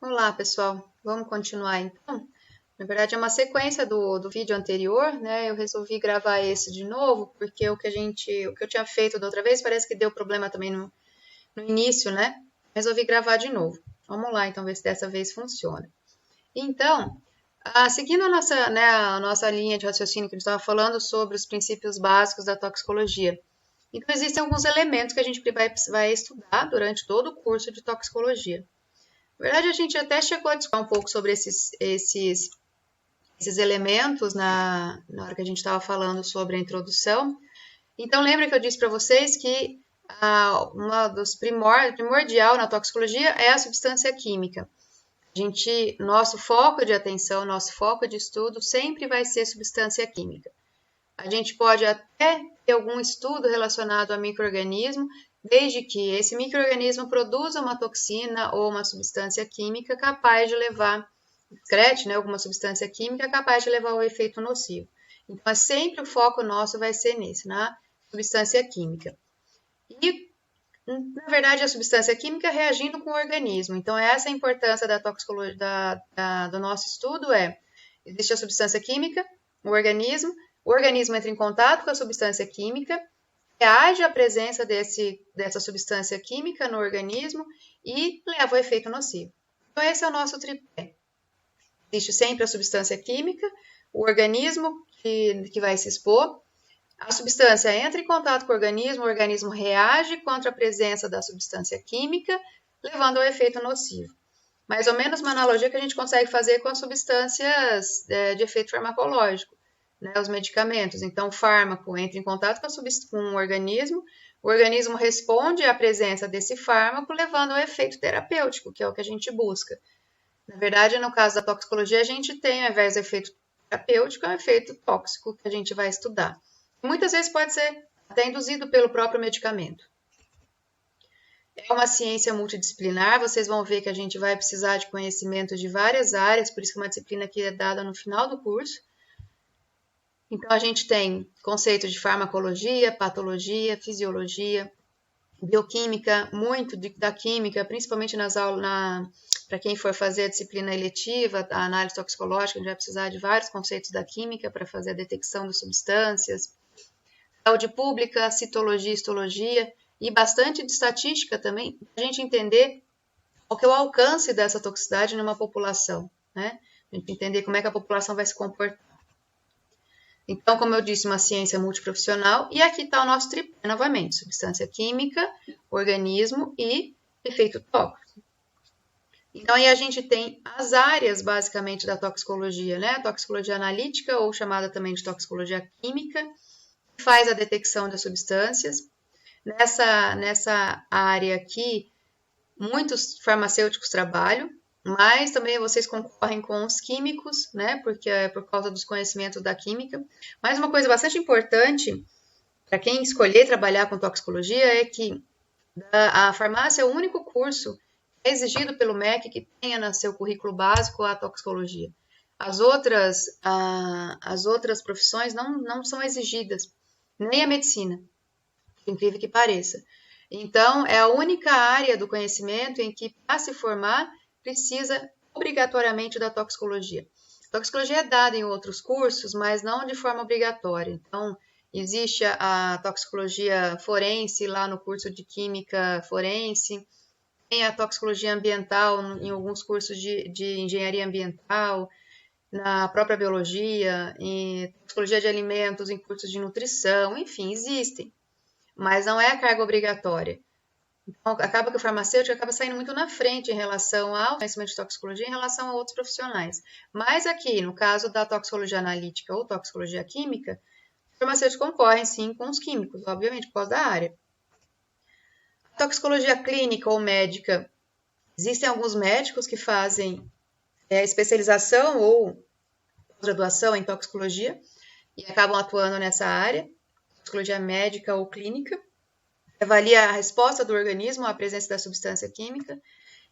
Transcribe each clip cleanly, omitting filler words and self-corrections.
Olá, pessoal. Vamos continuar então. Na verdade, é uma sequência do vídeo anterior, né? Eu resolvi gravar esse de novo, porque o que eu tinha feito da outra vez parece que deu problema também no início, né? Resolvi gravar de novo. Vamos lá, então, ver se dessa vez funciona. Então, seguindo a nossa linha de raciocínio que a gente estava falando sobre os princípios básicos da toxicologia. Então, existem alguns elementos que a gente vai estudar durante todo o curso de toxicologia. Na verdade, a gente até chegou a discutir um pouco sobre esses elementos na hora que a gente estava falando sobre a introdução. Então, lembra que eu disse para vocês que uma dos primordial na toxicologia é a substância química. Nosso foco de atenção, nosso foco de estudo sempre vai ser substância química. A gente pode até ter algum estudo relacionado a micro-organismo, desde que esse micro-organismo produza uma toxina ou uma substância química capaz de levar, excrete, né, alguma substância química capaz de levar ao efeito nocivo. Então, sempre o foco nosso vai ser na substância química. E, na verdade, a substância química reagindo com o organismo. Então, essa é a importância da toxicologia, do nosso estudo existe a substância química, o organismo entra em contato com a substância química, reage à presença dessa substância química no organismo e leva ao efeito nocivo. Então, esse é o nosso tripé. Existe sempre a substância química, o organismo que vai se expor, a substância entra em contato com o organismo reage contra a presença da substância química, levando ao efeito nocivo. Mais ou menos uma analogia que a gente consegue fazer com as substâncias de efeito farmacológico. Os medicamentos. Então, o fármaco entra em contato com o organismo responde à presença desse fármaco, levando ao efeito terapêutico, que é o que a gente busca. Na verdade, no caso da toxicologia, a gente tem, ao invés do efeito terapêutico, é um efeito tóxico que a gente vai estudar. Muitas vezes pode ser até induzido pelo próprio medicamento. É uma ciência multidisciplinar, vocês vão ver que a gente vai precisar de conhecimento de várias áreas, por isso que uma disciplina que é dada no final do curso. Então, a gente tem conceitos de farmacologia, patologia, fisiologia, bioquímica, muito da química, principalmente nas aulas, para quem for fazer a disciplina eletiva, a análise toxicológica, a gente vai precisar de vários conceitos da química para fazer a detecção de substâncias. Saúde pública, citologia, histologia e bastante de estatística também, para a gente entender qual que é o alcance dessa toxicidade numa população, né? A gente entender como é que a população vai se comportar. Então, como eu disse, uma ciência multiprofissional, e aqui está o nosso tripé, novamente, substância química, organismo e efeito tóxico. Então, aí a gente tem as áreas, basicamente, da toxicologia, né? A toxicologia analítica, ou chamada também de toxicologia química, que faz a detecção das substâncias. Nessa área aqui, muitos farmacêuticos trabalham, mas também vocês concorrem com os químicos, né? Porque é por causa dos conhecimentos da química. Mas uma coisa bastante importante para quem escolher trabalhar com toxicologia é que a farmácia é o único curso que é exigido pelo MEC que tenha no seu currículo básico a toxicologia. As outras profissões não são exigidas, nem a medicina, por incrível que pareça. Então, é a única área do conhecimento em que, para se formar, precisa obrigatoriamente da toxicologia. A toxicologia é dada em outros cursos, mas não de forma obrigatória. Então, existe a toxicologia forense lá no curso de química forense, tem a toxicologia ambiental em alguns cursos de engenharia ambiental, na própria biologia, em toxicologia de alimentos em cursos de nutrição, enfim, existem, mas não é a carga obrigatória. Então, acaba que o farmacêutico acaba saindo muito na frente em relação ao conhecimento de toxicologia em relação a outros profissionais. Mas aqui, no caso da toxicologia analítica ou toxicologia química, os farmacêuticos concorrem sim com os químicos, obviamente, por causa da área. A toxicologia clínica ou médica, existem alguns médicos que fazem especialização ou graduação em toxicologia e acabam atuando nessa área, toxicologia médica ou clínica. Avalia a resposta do organismo à presença da substância química.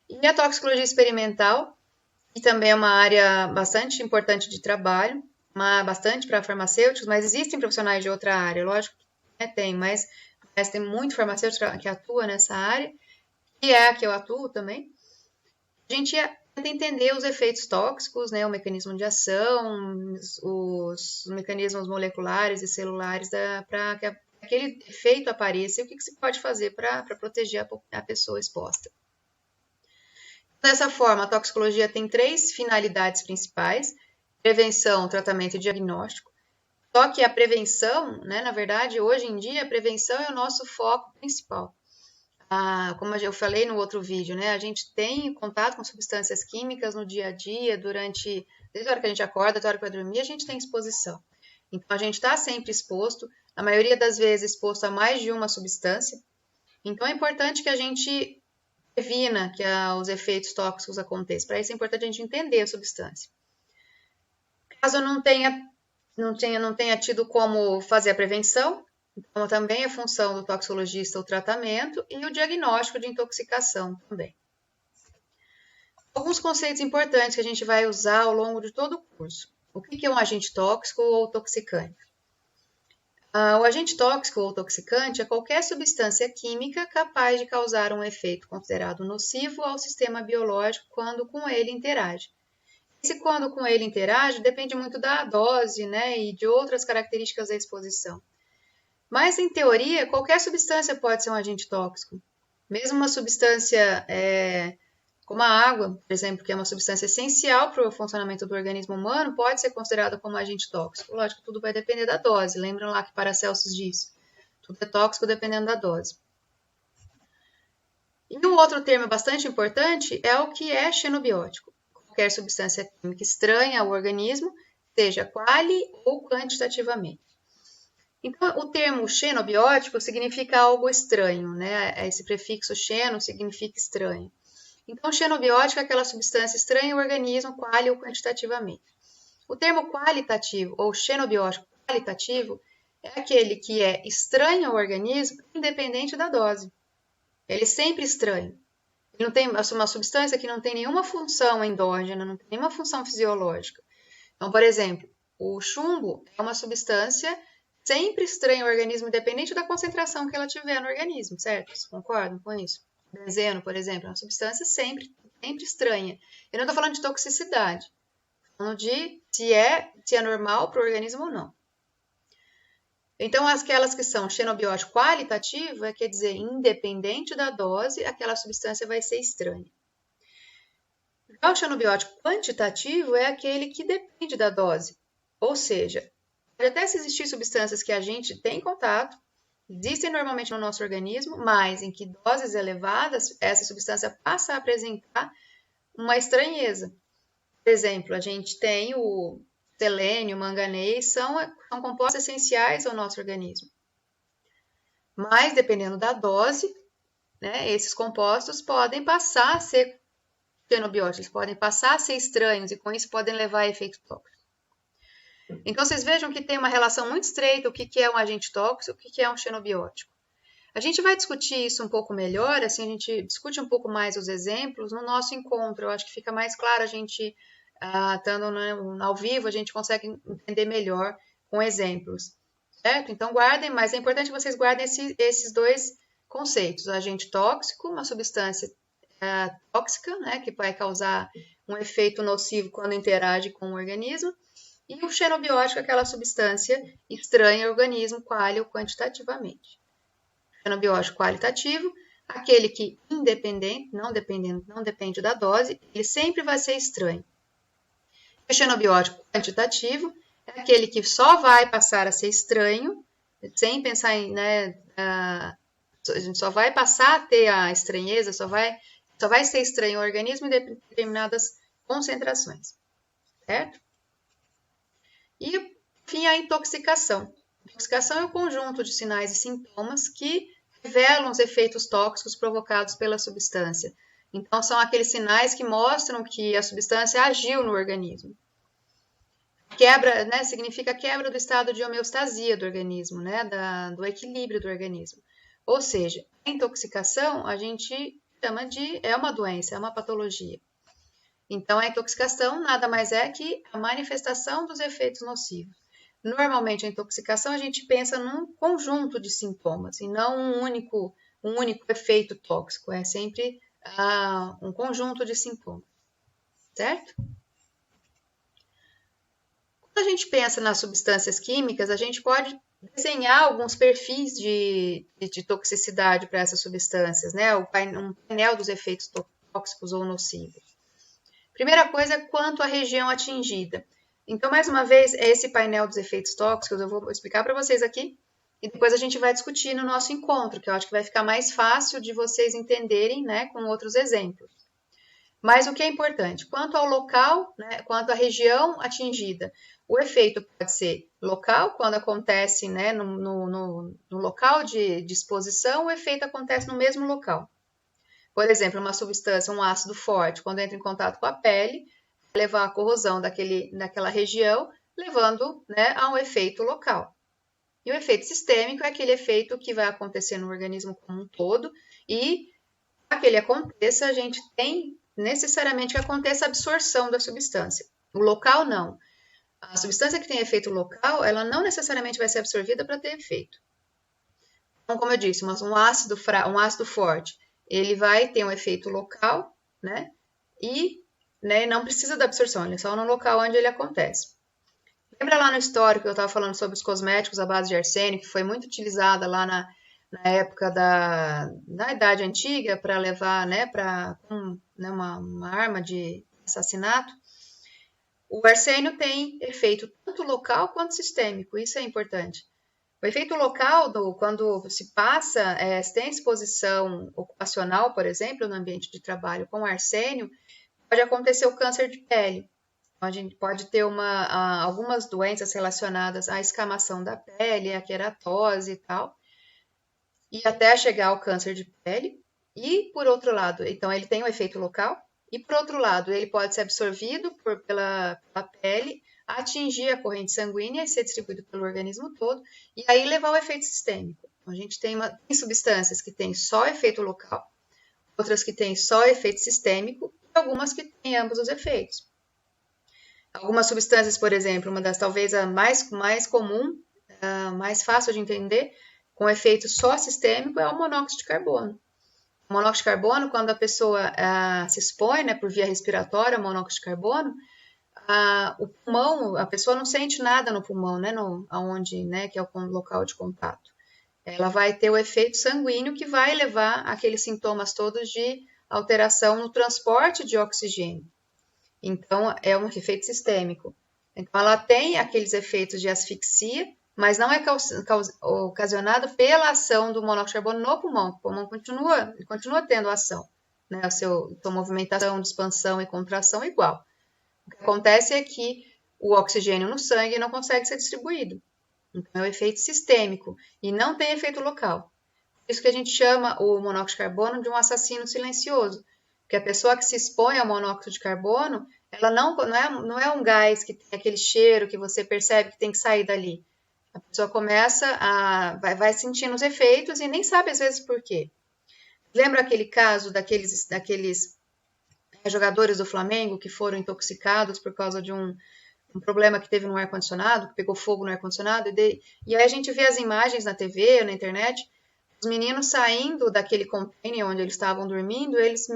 E a toxicologia experimental, que também é uma área bastante importante de trabalho, bastante para farmacêuticos, mas existem profissionais de outra área, lógico que tem, mas tem muito farmacêutico que atua nessa área, que é a que eu atuo também. A gente tenta entender os efeitos tóxicos, né, o mecanismo de ação, os mecanismos moleculares e celulares para que aquele efeito apareça e o que se pode fazer para proteger a pessoa exposta. Dessa forma, a toxicologia tem 3 finalidades principais: prevenção, tratamento e diagnóstico. Só que a prevenção, né, na verdade, hoje em dia, a prevenção é o nosso foco principal. Como eu falei no outro vídeo, né, a gente tem contato com substâncias químicas no dia a dia, desde a hora que a gente acorda até a hora que vai dormir, a gente tem exposição. Então, a gente está sempre exposto, na maioria das vezes exposto a mais de uma substância. Então, é importante que a gente previna que os efeitos tóxicos aconteçam. Para isso é importante a gente entender a substância. Caso não tenha tido como fazer a prevenção, então também é função do toxicologista o tratamento e o diagnóstico de intoxicação também. Alguns conceitos importantes que a gente vai usar ao longo de todo o curso. O que é um agente tóxico ou toxicante? O agente tóxico ou toxicante é qualquer substância química capaz de causar um efeito considerado nocivo ao sistema biológico quando com ele interage. Esse quando com ele interage depende muito da dose, né, e de outras características da exposição. Mas, em teoria, qualquer substância pode ser um agente tóxico. Mesmo uma substância como a água, por exemplo, que é uma substância essencial para o funcionamento do organismo humano, pode ser considerada como agente tóxico. Lógico, tudo vai depender da dose. Lembram lá que Paracelsus diz? Tudo é tóxico dependendo da dose. E um outro termo bastante importante é o que é xenobiótico. Qualquer substância química estranha ao organismo, seja quali ou quantitativamente. Então, o termo xenobiótico significa algo estranho, né? Esse prefixo xeno significa estranho. Então, xenobiótico é aquela substância estranha ao organismo, quali ou quantitativamente. O termo qualitativo ou xenobiótico qualitativo é aquele que é estranho ao organismo, independente da dose. Ele é sempre estranho. Ele não tem uma substância que não tem nenhuma função endógena, não tem nenhuma função fisiológica. Então, por exemplo, o chumbo é uma substância sempre estranha ao organismo, independente da concentração que ela tiver no organismo, certo? Vocês concordam com isso? Benzeno, por exemplo, é uma substância sempre estranha. Eu não estou falando de toxicidade, estou falando de se é normal para o organismo ou não. Então, aquelas que são xenobiótico qualitativo, quer dizer, independente da dose, aquela substância vai ser estranha. Já o xenobiótico quantitativo é aquele que depende da dose, ou seja, pode até existir substâncias que a gente tem contato, existem normalmente no nosso organismo, mas em que doses elevadas, essa substância passa a apresentar uma estranheza. Por exemplo, a gente tem o selênio, manganês, são compostos essenciais ao nosso organismo. Mas, dependendo da dose, né, esses compostos podem passar a ser xenobióticos, podem passar a ser estranhos e com isso podem levar a efeito tóxico. Então, vocês vejam que tem uma relação muito estreita o que é um agente tóxico e o que é um xenobiótico. A gente vai discutir isso um pouco melhor, assim, a gente discute um pouco mais os exemplos no nosso encontro. Eu acho que fica mais claro a gente, estando ao vivo, a gente consegue entender melhor com exemplos, certo? Então, guardem, mas é importante que vocês guardem esses 2 conceitos. O agente tóxico, uma substância tóxica, né, que vai causar um efeito nocivo quando interage com o organismo, e o xenobiótico, aquela substância estranha ao organismo, quali ou quantitativamente. Xenobiótico qualitativo, aquele que não depende da dose, ele sempre vai ser estranho. O xenobiótico quantitativo é aquele que só vai passar a ser estranho, sem pensar em, né, a gente só vai passar a ter a estranheza, só vai ser estranho ao organismo em determinadas concentrações, certo? E, por fim, a intoxicação. A intoxicação é o conjunto de sinais e sintomas que revelam os efeitos tóxicos provocados pela substância. Então, são aqueles sinais que mostram que a substância agiu no organismo. Quebra, né, significa quebra do estado de homeostasia do organismo, né, do equilíbrio do organismo. Ou seja, a intoxicação a gente chama é uma doença, é uma patologia. Então, a intoxicação nada mais é que a manifestação dos efeitos nocivos. Normalmente, a intoxicação a gente pensa num conjunto de sintomas e não um único efeito tóxico. É sempre um conjunto de sintomas. certo? Quando a gente pensa nas substâncias químicas, a gente pode desenhar alguns perfis de toxicidade para essas substâncias, né? Um painel dos efeitos tóxicos ou nocivos. Primeira coisa, quanto à região atingida. Então, mais uma vez, esse painel dos efeitos tóxicos, eu vou explicar para vocês aqui, e depois a gente vai discutir no nosso encontro, que eu acho que vai ficar mais fácil de vocês entenderem, né, com outros exemplos. Mas o que é importante, quanto ao local, né, quanto à região atingida, o efeito pode ser local, quando acontece, né, no local de exposição, o efeito acontece no mesmo local. Por exemplo, uma substância, um ácido forte, quando entra em contato com a pele, vai levar à corrosão daquela região, levando, né, a um efeito local. E o efeito sistêmico é aquele efeito que vai acontecer no organismo como um todo, e para que ele aconteça, a gente tem necessariamente que aconteça a absorção da substância. O local, não. A substância que tem efeito local, ela não necessariamente vai ser absorvida para ter efeito. Então, como eu disse, um ácido forte, ele vai ter um efeito local, né? E né, não precisa da absorção, ele é só no local onde ele acontece. Lembra lá no histórico que eu estava falando sobre os cosméticos à base de arsênio, que foi muito utilizada lá na época da Idade Antiga para levar, né, para uma arma de assassinato? O arsênio tem efeito tanto local quanto sistêmico, isso é importante. O efeito local, quando se passa, se tem exposição ocupacional, por exemplo, no ambiente de trabalho com arsênio, pode acontecer o câncer de pele. A gente pode ter algumas doenças relacionadas à escamação da pele, à queratose e tal, e até chegar ao câncer de pele. E, por outro lado, então ele tem um efeito local, e por outro lado, ele pode ser absorvido pela pele, atingir a corrente sanguínea e ser distribuído pelo organismo todo, e aí levar ao efeito sistêmico. Então, a gente tem substâncias que têm só efeito local, outras que têm só efeito sistêmico, e algumas que têm ambos os efeitos. Algumas substâncias, por exemplo, uma das talvez a mais comum, mais fácil de entender, com efeito só sistêmico, é o monóxido de carbono. O monóxido de carbono, quando a pessoa se expõe, né, por via respiratória ao monóxido de carbono, o pulmão, a pessoa não sente nada no pulmão, né, aonde, né, que é o local de contato. Ela vai ter o efeito sanguíneo que vai levar aqueles sintomas todos de alteração no transporte de oxigênio. Então, é um efeito sistêmico. Então, ela tem aqueles efeitos de asfixia, mas não é ocasionado pela ação do monóxido de carbono no pulmão. O pulmão continua tendo ação, né? A sua movimentação de expansão e contração é igual. O que acontece é que o oxigênio no sangue não consegue ser distribuído. Então, é o efeito sistêmico e não tem efeito local. Por isso que a gente chama o monóxido de carbono de um assassino silencioso. Porque a pessoa que se expõe ao monóxido de carbono, ela não é um gás que tem aquele cheiro que você percebe que tem que sair dali. A pessoa começa vai sentindo os efeitos e nem sabe às vezes por quê. Lembra aquele caso daqueles jogadores do Flamengo que foram intoxicados por causa de um problema que teve no ar-condicionado, que pegou fogo no ar-condicionado? E aí a gente vê as imagens na TV, na internet, os meninos saindo daquele container onde eles estavam dormindo, eles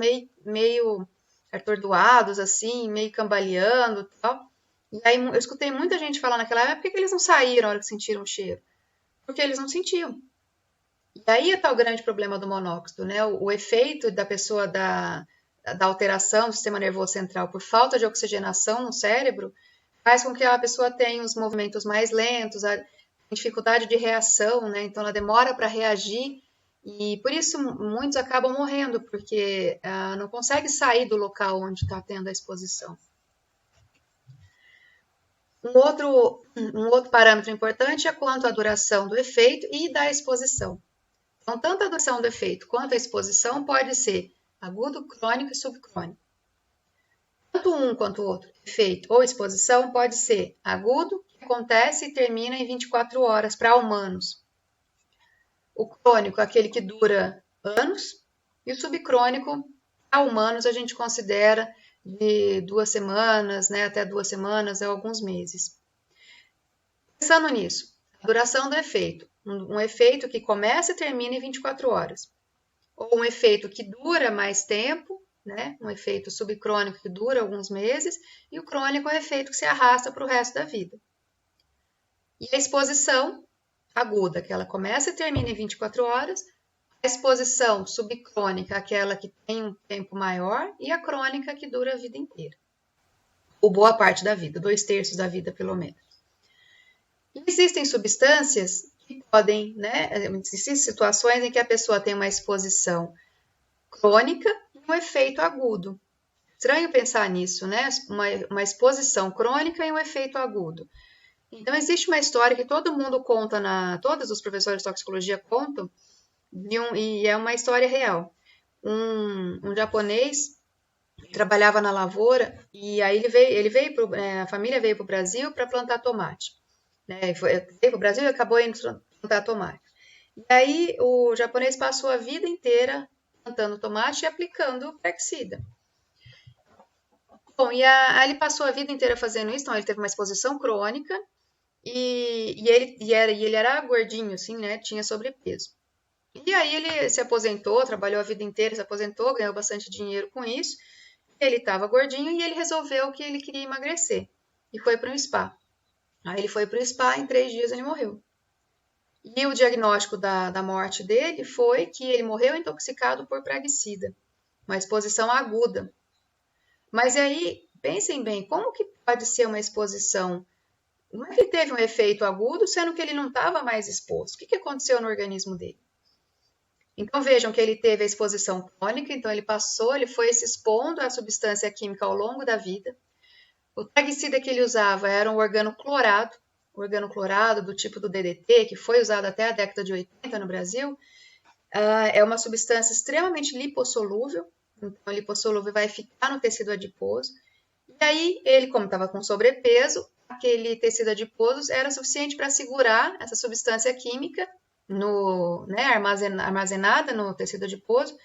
meio atordoados, assim, meio cambaleando e tal. E aí eu escutei muita gente falar naquela época, por que eles não saíram na hora que sentiram o cheiro? Porque eles não sentiam. E aí está o grande problema do monóxido, né? O efeito da pessoa da alteração do sistema nervoso central por falta de oxigenação no cérebro faz com que a pessoa tenha os movimentos mais lentos, a dificuldade de reação, né? Então ela demora para reagir e por isso muitos acabam morrendo, porque não consegue sair do local onde está tendo a exposição. Um outro parâmetro importante é quanto à duração do efeito e da exposição. Então, tanto a duração do efeito quanto a exposição pode ser agudo, crônico e subcrônico. Tanto um quanto o outro, efeito ou exposição, pode ser agudo, que acontece e termina em 24 horas para humanos. O crônico é aquele que dura anos, e o subcrônico, para humanos, a gente considera de 2 semanas, né, até 2 semanas, alguns meses. Pensando nisso, a duração do efeito. Um efeito que começa e termina em 24 horas. Ou um efeito que dura mais tempo, né? Um efeito subcrônico que dura alguns meses, e o crônico é um efeito que se arrasta para o resto da vida. E a exposição aguda, que ela começa e termina em 24 horas, a exposição subcrônica, aquela que tem um tempo maior, e a crônica, que dura a vida inteira. Ou boa parte da vida, 2/3 da vida, pelo menos. E existem substâncias que podem, né? Existem situações em que a pessoa tem uma exposição crônica e um efeito agudo. Estranho pensar nisso, né? Uma exposição crônica e um efeito agudo. Então, existe uma história que todo mundo conta, todos os professores de toxicologia contam, e é uma história real. Um japonês trabalhava na lavoura e aí a família veio para o Brasil para plantar tomate. Né? Veio para o Brasil e acabou indo plantar tomate. E aí o japonês passou a vida inteira plantando tomate e aplicando herbicida. Bom, ele passou a vida inteira fazendo isso, então ele teve uma exposição crônica e ele era gordinho, assim, né? Tinha sobrepeso. E aí ele se aposentou, trabalhou a vida inteira, se aposentou, ganhou bastante dinheiro com isso. Ele estava gordinho e ele resolveu que ele queria emagrecer. E foi para um spa. Aí ele foi para o spa, em 3 dias ele morreu. E o diagnóstico da morte dele foi que ele morreu intoxicado por praguicida. Uma exposição aguda. Mas aí, pensem bem, como que pode ser uma exposição? Não é que ele teve um efeito agudo, sendo que ele não estava mais exposto. O que aconteceu no organismo dele? Então vejam que ele teve a exposição crônica, então ele foi se expondo à substância química ao longo da vida. O praguicida que ele usava era um organoclorado do tipo do DDT, que foi usado até a década de 80 no Brasil. É uma substância extremamente lipossolúvel, então a lipossolúvel vai ficar no tecido adiposo. E aí ele, como estava com sobrepeso, aquele tecido adiposo era suficiente para segurar essa substância química armazenada no tecido adiposo.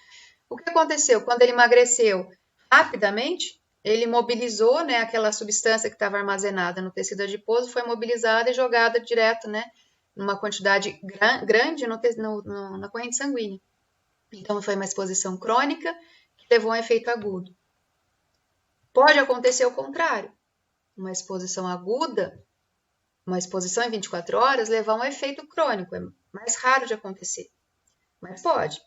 O que aconteceu? Quando ele emagreceu rapidamente, ele mobilizou, né, aquela substância que estava armazenada no tecido adiposo, foi mobilizada e jogada direto, né, numa quantidade grande na corrente sanguínea. Então, foi uma exposição crônica que levou a um efeito agudo. Pode acontecer o contrário. Uma exposição aguda, uma exposição em 24 horas, levar a um efeito crônico. É mais raro de acontecer, mas pode.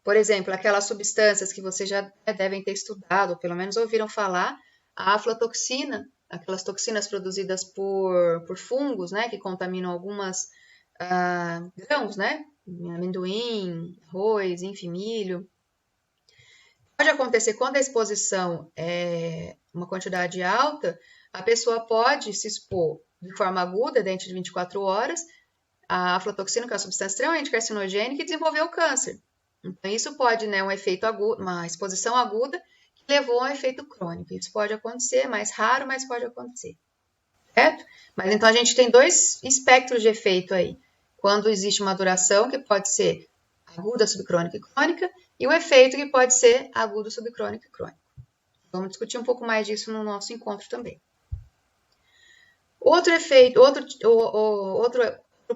Por exemplo, aquelas substâncias que vocês já devem ter estudado, ou pelo menos ouviram falar, a aflatoxina, aquelas toxinas produzidas por fungos, né, que contaminam algumas grãos, né, amendoim, arroz, enfim, milho. Pode acontecer quando a exposição é uma quantidade alta, a pessoa pode se expor de forma aguda dentro de 24 horas, a aflatoxina, que é uma substância extremamente carcinogênica, e desenvolver o câncer. Então, isso pode, né, um efeito agudo, uma exposição aguda que levou a um efeito crônico. Isso pode acontecer, mais raro, mas pode acontecer. Certo? Mas então a gente tem 2 espectros de efeito aí. Quando existe uma duração que pode ser aguda, subcrônica e crônica, e o efeito que pode ser agudo, subcrônico e crônico. Vamos discutir um pouco mais disso no nosso encontro também. Outro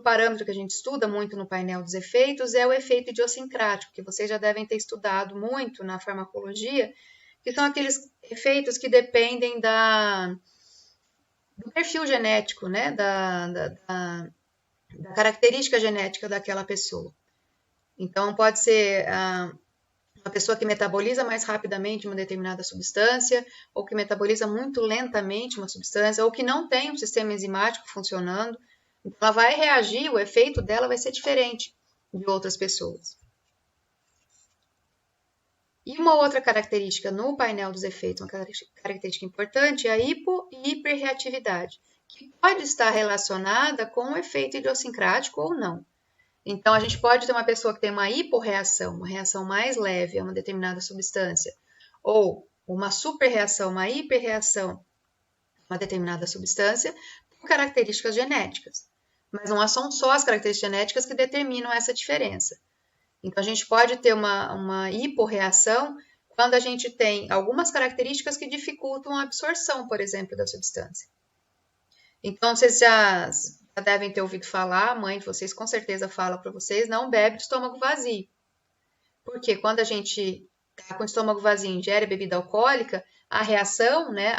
parâmetro que a gente estuda muito no painel dos efeitos é o efeito idiosincrático, que vocês já devem ter estudado muito na farmacologia, que são aqueles efeitos que dependem do perfil genético, né? Da característica genética daquela pessoa. Então, pode ser uma pessoa que metaboliza mais rapidamente uma determinada substância, ou que metaboliza muito lentamente uma substância, ou que não tem um sistema enzimático funcionando. Então, ela vai reagir, o efeito dela vai ser diferente de outras pessoas. E uma outra característica no painel dos efeitos, uma característica importante, é a hipo e hiperreatividade, que pode estar relacionada com o efeito idiosincrático ou não. Então, a gente pode ter uma pessoa que tem uma hiporreação, uma reação mais leve a uma determinada substância, ou uma superreação, uma hiperreação a uma determinada substância, por características genéticas. Mas não são só as características genéticas que determinam essa diferença. Então, a gente pode ter uma hiporreação quando a gente tem algumas características que dificultam a absorção, por exemplo, da substância. Então, vocês já devem ter ouvido falar, a mãe de vocês com certeza fala para vocês, não bebe de estômago vazio. Porque quando a gente está com o estômago vazio e ingere bebida alcoólica, a reação, né,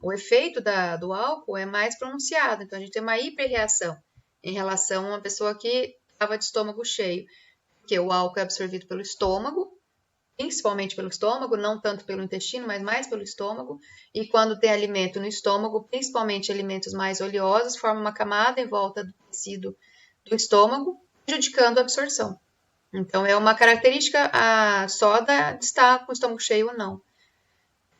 o efeito do álcool é mais pronunciado. Então, a gente tem uma hiperreação em relação a uma pessoa que estava de estômago cheio, porque o álcool é absorvido pelo estômago, principalmente pelo estômago, não tanto pelo intestino, mas mais pelo estômago. E quando tem alimento no estômago, principalmente alimentos mais oleosos, forma uma camada em volta do tecido do estômago, prejudicando a absorção. Então, é uma característica só de estar com o estômago cheio ou não.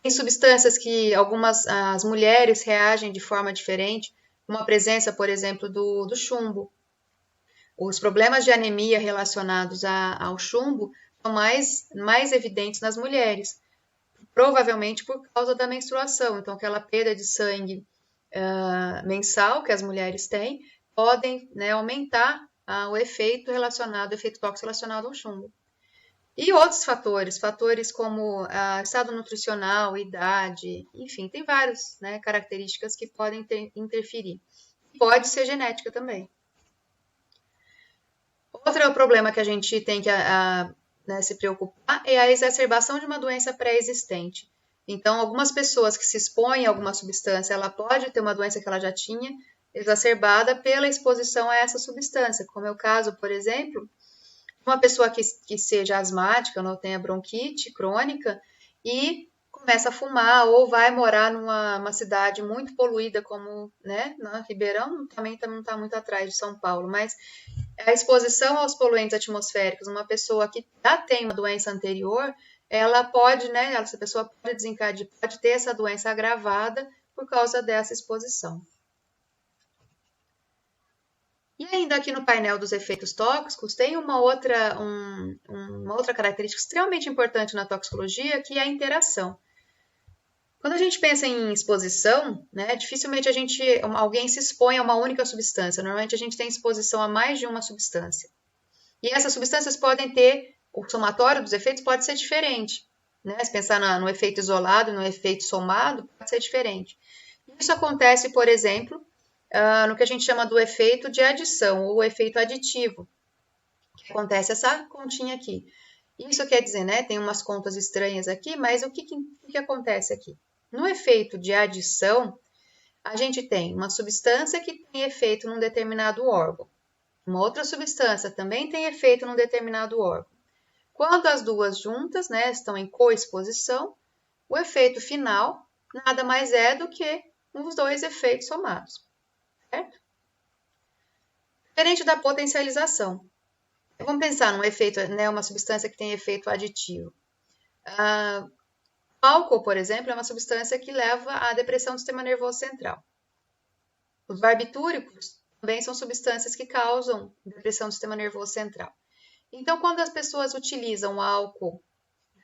Tem substâncias que as mulheres reagem de forma diferente, como a presença, por exemplo, do chumbo. Os problemas de anemia relacionados ao chumbo são mais evidentes nas mulheres, provavelmente por causa da menstruação. Então, aquela perda de sangue mensal que as mulheres têm, podem, né, aumentar o efeito tóxico relacionado ao chumbo. E outros fatores como estado nutricional, idade, enfim, tem várias, né, características que podem interferir. Pode ser genética também. Outro problema que a gente tem que né, se preocupar é a exacerbação de uma doença pré-existente. Então, algumas pessoas que se expõem a alguma substância, ela pode ter uma doença que ela já tinha exacerbada pela exposição a essa substância, como é o caso, por exemplo, uma pessoa que seja asmática, não tenha bronquite crônica e começa a fumar ou vai morar numa cidade muito poluída como, né, Ribeirão também não está muito atrás de São Paulo, mas a exposição aos poluentes atmosféricos, uma pessoa que já tem uma doença anterior, ela pode, né, essa pessoa pode desencadear, pode ter essa doença agravada por causa dessa exposição. E ainda aqui no painel dos efeitos tóxicos, tem uma outra característica extremamente importante na toxicologia, que é a interação. Quando a gente pensa em exposição, né, dificilmente alguém se expõe a uma única substância. Normalmente a gente tem exposição a mais de uma substância. E essas substâncias podem ter, o somatório dos efeitos pode ser diferente. Né? Se pensar no efeito isolado, no efeito somado, pode ser diferente. Isso acontece, por exemplo, no que a gente chama do efeito de adição ou efeito aditivo, que acontece essa continha aqui. Isso quer dizer, né, tem umas contas estranhas aqui, mas o que acontece aqui? No efeito de adição, a gente tem uma substância que tem efeito num determinado órgão. Uma outra substância também tem efeito num determinado órgão. Quando as duas juntas, né, estão em coexposição, o efeito final nada mais é do que os dois efeitos somados. Certo? Diferente da potencialização. Vamos pensar num efeito, né, uma substância que tem efeito aditivo. O álcool, por exemplo, é uma substância que leva à depressão do sistema nervoso central. Os barbitúricos também são substâncias que causam depressão do sistema nervoso central. Então, quando as pessoas utilizam o álcool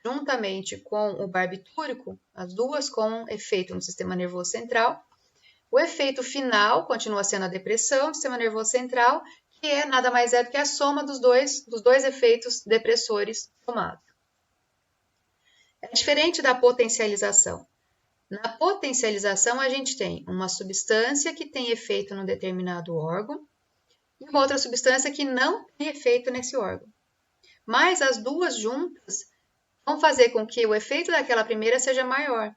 juntamente com o barbitúrico, as duas com efeito no sistema nervoso central, o efeito final continua sendo a depressão do sistema nervoso central, que é nada mais é do que a soma dos dois efeitos depressores somados. É diferente da potencialização. Na potencialização, a gente tem uma substância que tem efeito num determinado órgão e uma outra substância que não tem efeito nesse órgão. Mas as duas juntas vão fazer com que o efeito daquela primeira seja maior.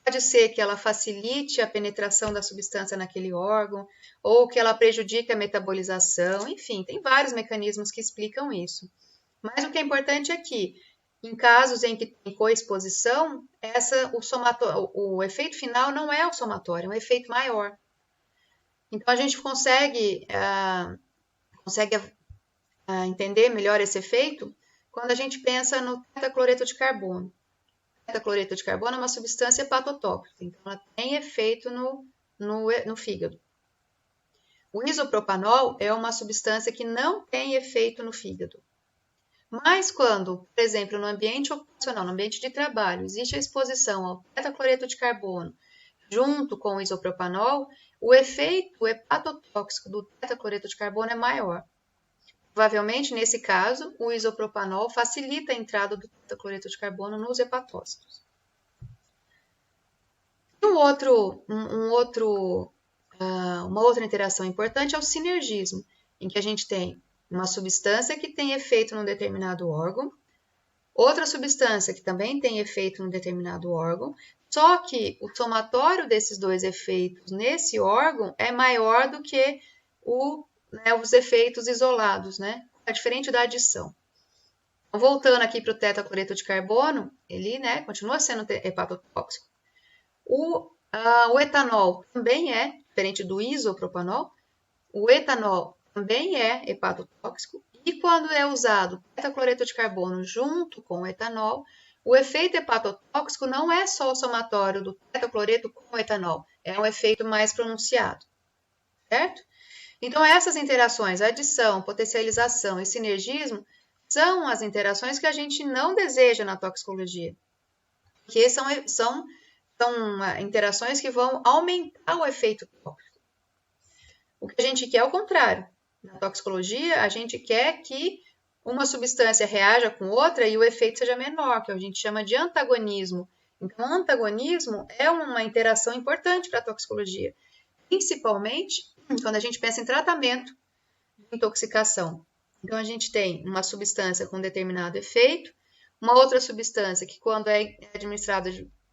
Pode ser que ela facilite a penetração da substância naquele órgão, ou que ela prejudique a metabolização, enfim, tem vários mecanismos que explicam isso. Mas o que é importante é que, em casos em que tem coexposição, o efeito final não é o somatório, é um efeito maior. Então, a gente consegue entender melhor esse efeito quando a gente pensa no tetacloreto de carbono. O tetacloreto de carbono é uma substância hepatotóxica, então ela tem efeito no fígado. O isopropanol é uma substância que não tem efeito no fígado. Mas quando, por exemplo, no ambiente ocupacional, no ambiente de trabalho, existe a exposição ao tetacloreto de carbono junto com o isopropanol, o efeito hepatotóxico do tetacloreto de carbono é maior. Provavelmente, nesse caso, o isopropanol facilita a entrada do tetacloreto de carbono nos hepatócitos. Uma outra interação importante é o sinergismo, em que a gente tem uma substância que tem efeito num determinado órgão, Outra substância que também tem efeito em um determinado órgão, só que o somatório desses dois efeitos nesse órgão é maior do que os efeitos isolados, né? É diferente da adição. Então, voltando aqui para o tetacloreto de carbono, ele, né, continua sendo hepatotóxico. O etanol também é, diferente do isopropanol, o etanol também é hepatotóxico. E quando é usado tetacloreto de carbono junto com o etanol, o efeito hepatotóxico não é só o somatório do tetacloreto com o etanol, é um efeito mais pronunciado, certo? Então, essas interações, adição, potencialização e sinergismo, são as interações que a gente não deseja na toxicologia, porque são interações que vão aumentar o efeito tóxico. O que a gente quer é o contrário. Na toxicologia, a gente quer que uma substância reaja com outra e o efeito seja menor, que a gente chama de antagonismo. Então, antagonismo é uma interação importante para a toxicologia, principalmente quando a gente pensa em tratamento de intoxicação. Então, a gente tem uma substância com determinado efeito, uma outra substância que, quando é administrada,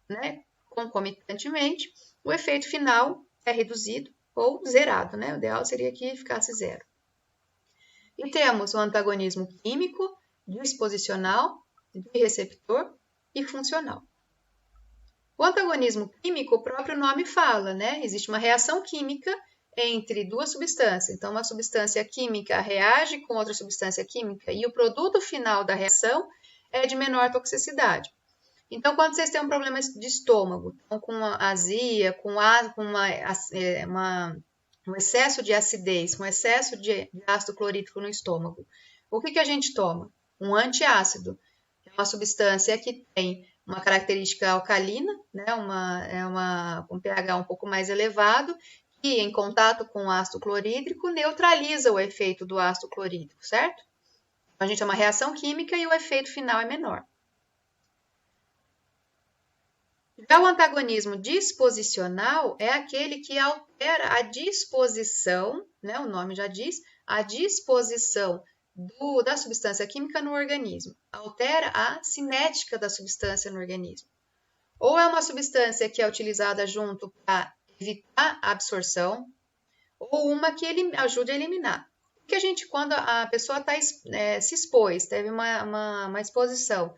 né, concomitantemente, o efeito final é reduzido ou zerado, né? O ideal seria que ficasse zero. E temos o antagonismo químico, disposicional, de receptor e funcional. O antagonismo químico, o próprio nome fala, né? Existe uma reação química entre duas substâncias. Então, uma substância química reage com outra substância química e o produto final da reação é de menor toxicidade. Então, quando vocês têm um problema de estômago, então, com azia, com um excesso de acidez, com excesso de ácido clorídrico no estômago, o que a gente toma? Um antiácido, que é uma substância que tem uma característica alcalina, né? Um pH um pouco mais elevado, que em contato com o ácido clorídrico neutraliza o efeito do ácido clorídrico, certo? Então, a gente tem uma reação química e o efeito final é menor. Já o antagonismo disposicional é aquele que altera a disposição, né, o nome já diz, a disposição da substância química no organismo, altera a cinética da substância no organismo. Ou é uma substância que é utilizada junto para evitar a absorção, ou uma que ajude a eliminar. Porque quando a pessoa se expôs, teve uma exposição,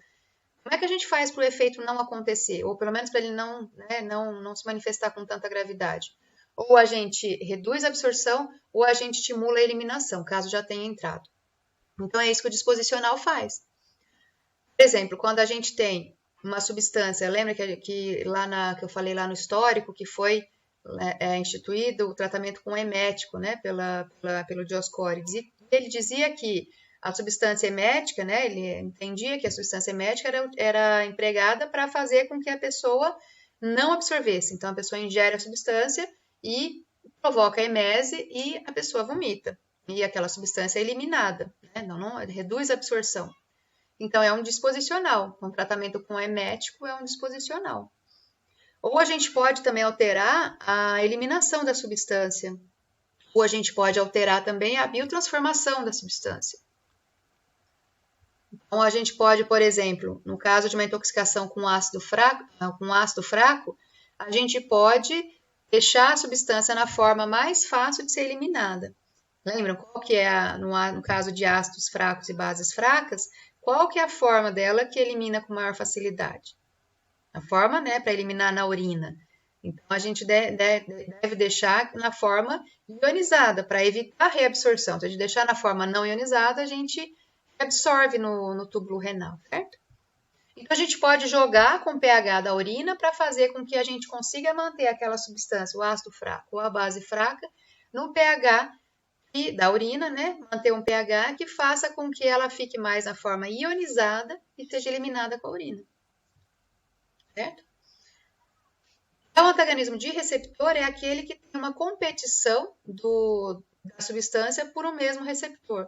como é que a gente faz para o efeito não acontecer? Ou pelo menos para ele não se manifestar com tanta gravidade? Ou a gente reduz a absorção, ou a gente estimula a eliminação, caso já tenha entrado. Então, é isso que o disposicional faz. Por exemplo, quando a gente tem uma substância, lembra que eu falei lá no histórico, que foi instituído o tratamento com emético, né, pelo Dioscórides, e ele dizia que a substância emética, né, ele entendia que a substância emética era empregada para fazer com que a pessoa não absorvesse. Então, a pessoa ingere a substância e provoca a emese e a pessoa vomita. E aquela substância é eliminada, né? Não reduz a absorção. Então, é um disposicional. Um tratamento com emético é um disposicional. Ou a gente pode também alterar a eliminação da substância. Ou a gente pode alterar também a biotransformação da substância. Então, a gente pode, por exemplo, no caso de uma intoxicação com ácido fraco, a gente pode deixar a substância na forma mais fácil de ser eliminada. Lembram qual que é, no caso de ácidos fracos e bases fracas, qual que é a forma dela que elimina com maior facilidade? A forma, né, para eliminar na urina. Então, a gente deve deixar na forma ionizada, para evitar a reabsorção. Se a gente deixar na forma não ionizada, a gente absorve no túbulo renal, certo? Então, a gente pode jogar com o pH da urina para fazer com que a gente consiga manter aquela substância, o ácido fraco ou a base fraca, no pH da urina, né? Manter um pH que faça com que ela fique mais na forma ionizada e seja eliminada com a urina, certo? Então, o antagonismo de receptor é aquele que tem uma competição da substância por um mesmo receptor.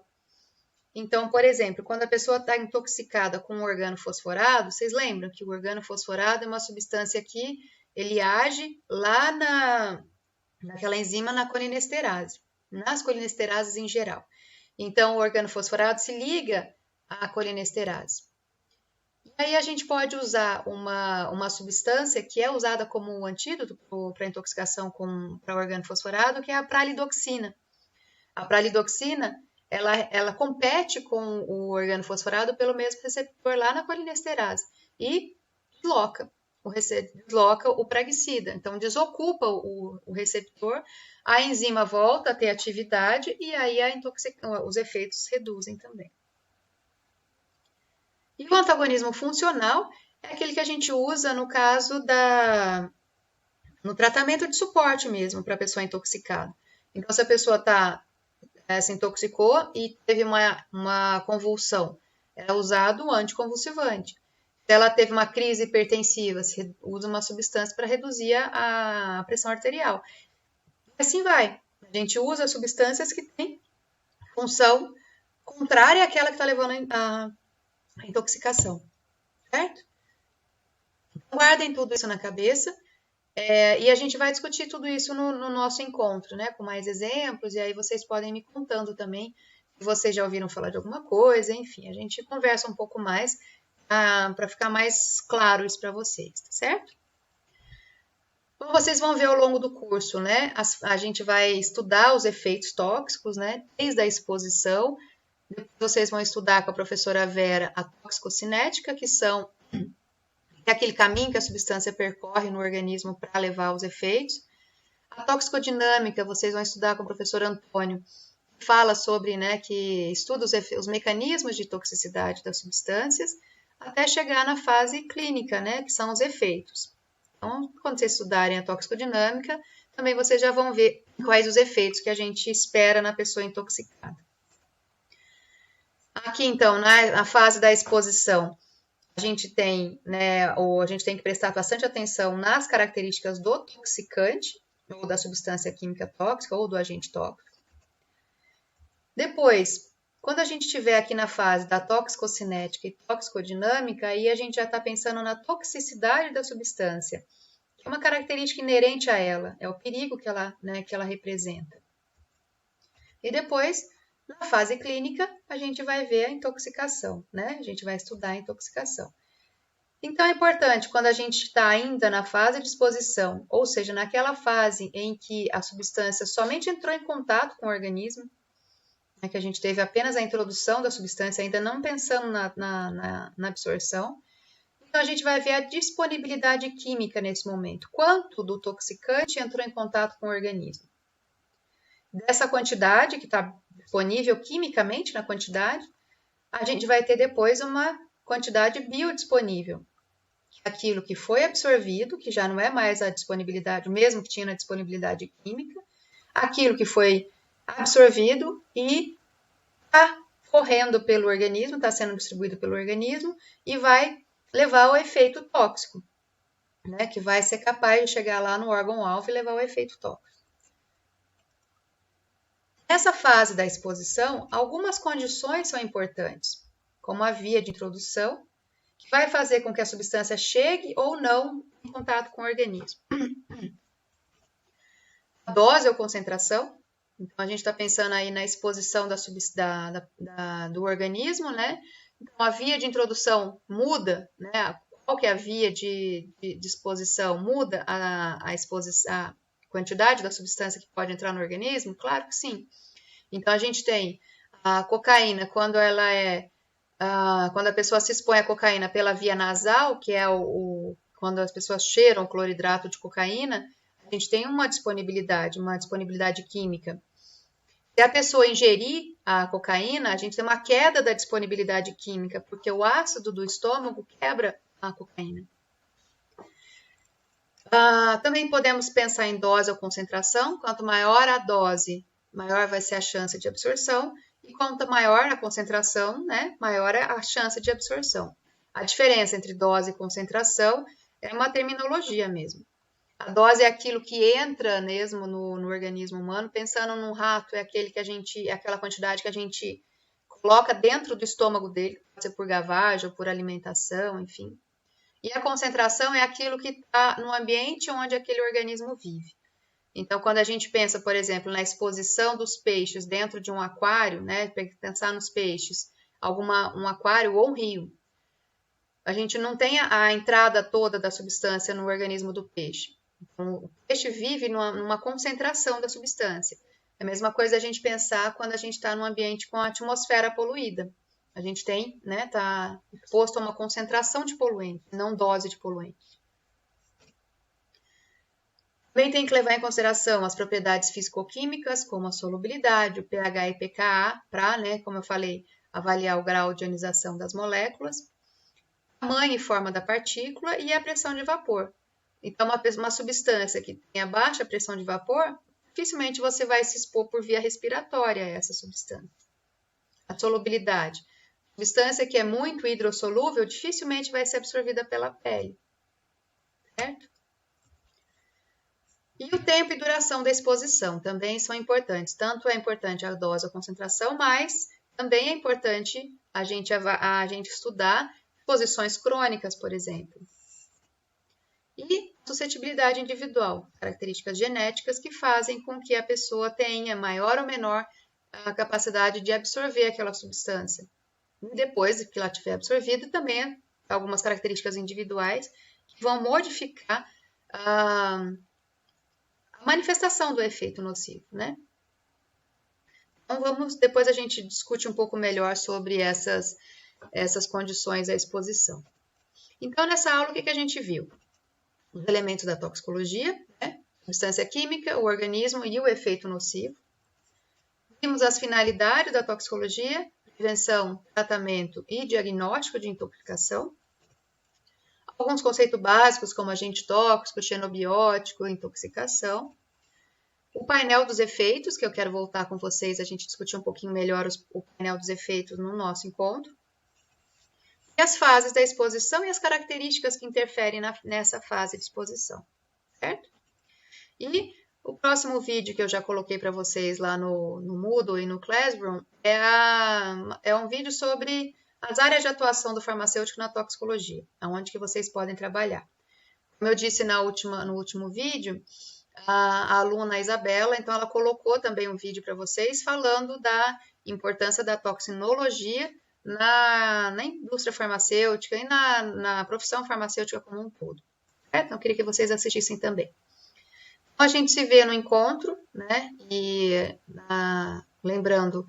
Então, por exemplo, quando a pessoa está intoxicada com um organofosforado, vocês lembram que o organofosforado é uma substância que ele age lá naquela enzima na colinesterase, nas colinesterases em geral. Então, o organofosforado se liga à colinesterase. Aí a gente pode usar uma substância que é usada como um antídoto para intoxicação para organofosforado, que é a pralidoxina. A pralidoxina, ela compete com o organofosforado pelo mesmo receptor lá na colinesterase e desloca o praguicida. Então, desocupa o receptor, a enzima volta a ter atividade e aí os efeitos reduzem também. E o antagonismo funcional é aquele que a gente usa no caso no tratamento de suporte mesmo para a pessoa intoxicada. Então, se a pessoa se intoxicou e teve uma convulsão, é usado o anticonvulsivante. Se ela teve uma crise hipertensiva, se usa uma substância para reduzir a pressão arterial. E assim vai. A gente usa substâncias que têm função contrária àquela que está levando a intoxicação, certo? Então, guardem tudo isso na cabeça e a gente vai discutir tudo isso no nosso encontro, né? Com mais exemplos, e aí vocês podem me contando também se vocês já ouviram falar de alguma coisa, enfim, a gente conversa um pouco mais para ficar mais claro isso para vocês, tá certo? Como vocês vão ver ao longo do curso, né? A gente vai estudar os efeitos tóxicos, né? Desde a exposição. Depois vocês vão estudar com a professora Vera a toxicocinética, que é aquele caminho que a substância percorre no organismo para levar aos efeitos. A toxicodinâmica, vocês vão estudar com o professor Antônio, que fala sobre, né, que estuda os mecanismos de toxicidade das substâncias, até chegar na fase clínica, né, que são os efeitos. Então, quando vocês estudarem a toxicodinâmica, também vocês já vão ver quais os efeitos que a gente espera na pessoa intoxicada. Aqui, então, na fase da exposição, a gente tem que prestar bastante atenção nas características do toxicante, ou da substância química tóxica, ou do agente tóxico. Depois, quando a gente estiver aqui na fase da toxicocinética e toxicodinâmica, aí a gente já está pensando na toxicidade da substância, que é uma característica inerente a ela, é o perigo que ela representa. E depois, na fase clínica, a gente vai ver a intoxicação, né? A gente vai estudar a intoxicação. Então, é importante, quando a gente está ainda na fase de exposição, ou seja, naquela fase em que a substância somente entrou em contato com o organismo, né, que a gente teve apenas a introdução da substância, ainda não pensando na absorção, então a gente vai ver a disponibilidade química nesse momento. Quanto do toxicante entrou em contato com o organismo? Dessa quantidade que está disponível quimicamente na quantidade, a gente vai ter depois uma quantidade biodisponível. Aquilo que foi absorvido, que já não é mais a disponibilidade, mesmo que tinha na disponibilidade química, aquilo que foi absorvido e está correndo pelo organismo, está sendo distribuído pelo organismo e vai levar ao efeito tóxico, né? Que vai ser capaz de chegar lá no órgão-alvo e levar ao efeito tóxico. Nessa fase da exposição, algumas condições são importantes, como a via de introdução, que vai fazer com que a substância chegue ou não em contato com o organismo. A dose ou concentração, então a gente está pensando aí na exposição do organismo, né? Então a via de introdução muda, né? Qual que é a via de exposição? Muda a quantidade da substância que pode entrar no organismo? Claro que sim. Então, a gente tem a cocaína, quando a pessoa se expõe à cocaína pela via nasal, que é quando as pessoas cheiram o cloridrato de cocaína, a gente tem uma disponibilidade química. Se a pessoa ingerir a cocaína, a gente tem uma queda da disponibilidade química, porque o ácido do estômago quebra a cocaína. Também podemos pensar em dose ou concentração. Quanto maior a dose, maior vai ser a chance de absorção. E quanto maior a concentração, né, maior é a chance de absorção. A diferença entre dose e concentração é uma terminologia mesmo. A dose é aquilo que entra mesmo no organismo humano. Pensando num rato, é aquela quantidade que a gente coloca dentro do estômago dele, pode ser por gavagem ou por alimentação, enfim. E a concentração é aquilo que está no ambiente onde aquele organismo vive. Então, quando a gente pensa, por exemplo, na exposição dos peixes dentro de um aquário, né, pensar nos peixes, um aquário ou um rio. a gente não tem a entrada toda da substância no organismo do peixe. Então, o peixe vive numa concentração da substância. É a mesma coisa a gente pensar quando a gente está num ambiente com a atmosfera poluída. A gente tem, né, está exposto a uma concentração de poluente, não dose de poluente. Também tem que levar em consideração as propriedades físico-químicas, como a solubilidade, o pH e pKa, para, né, como eu falei, avaliar o grau de ionização das moléculas, tamanho e forma da partícula e a pressão de vapor. Então, uma substância que tenha baixa pressão de vapor, dificilmente você vai se expor por via respiratória a essa substância. A solubilidade. Substância que é muito hidrossolúvel, dificilmente vai ser absorvida pela pele. Certo? E o tempo e duração da exposição também são importantes. Tanto é importante a dose ou a concentração, mas também é importante a gente estudar exposições crônicas, por exemplo. E suscetibilidade individual, características genéticas que fazem com que a pessoa tenha maior ou menor a capacidade de absorver aquela substância. E depois que ela tiver absorvida, também algumas características individuais que vão modificar a manifestação do efeito nocivo, né? Então depois a gente discute um pouco melhor sobre essas condições à exposição. Então, nessa aula, o que a gente viu? Os elementos da toxicologia, né? Substância química, o organismo e o efeito nocivo. Vimos as finalidades da toxicologia, prevenção, tratamento e diagnóstico de intoxicação. Alguns conceitos básicos, como agente tóxico, xenobiótico, intoxicação. O painel dos efeitos, que eu quero voltar com vocês, a gente discutir um pouquinho melhor o painel dos efeitos no nosso encontro. E as fases da exposição e as características que interferem nessa fase de exposição, certo? E o próximo vídeo que eu já coloquei para vocês lá no Moodle e no Classroom é um vídeo sobre as áreas de atuação do farmacêutico na toxicologia, onde que vocês podem trabalhar. Como eu disse no último vídeo, a aluna Isabela, então ela colocou também um vídeo para vocês falando da importância da toxinologia na indústria farmacêutica e na profissão farmacêutica como um todo. Certo? Então, eu queria que vocês assistissem também. Então, a gente se vê no encontro, né? E lembrando,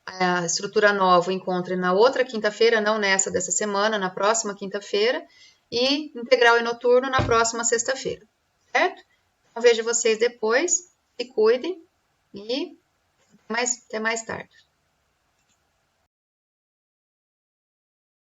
a estrutura nova, o encontro é na outra quinta-feira, não nessa dessa semana, na próxima quinta-feira, e integral e noturno na próxima sexta-feira, certo? Então, vejo vocês depois, se cuidem e até mais tarde.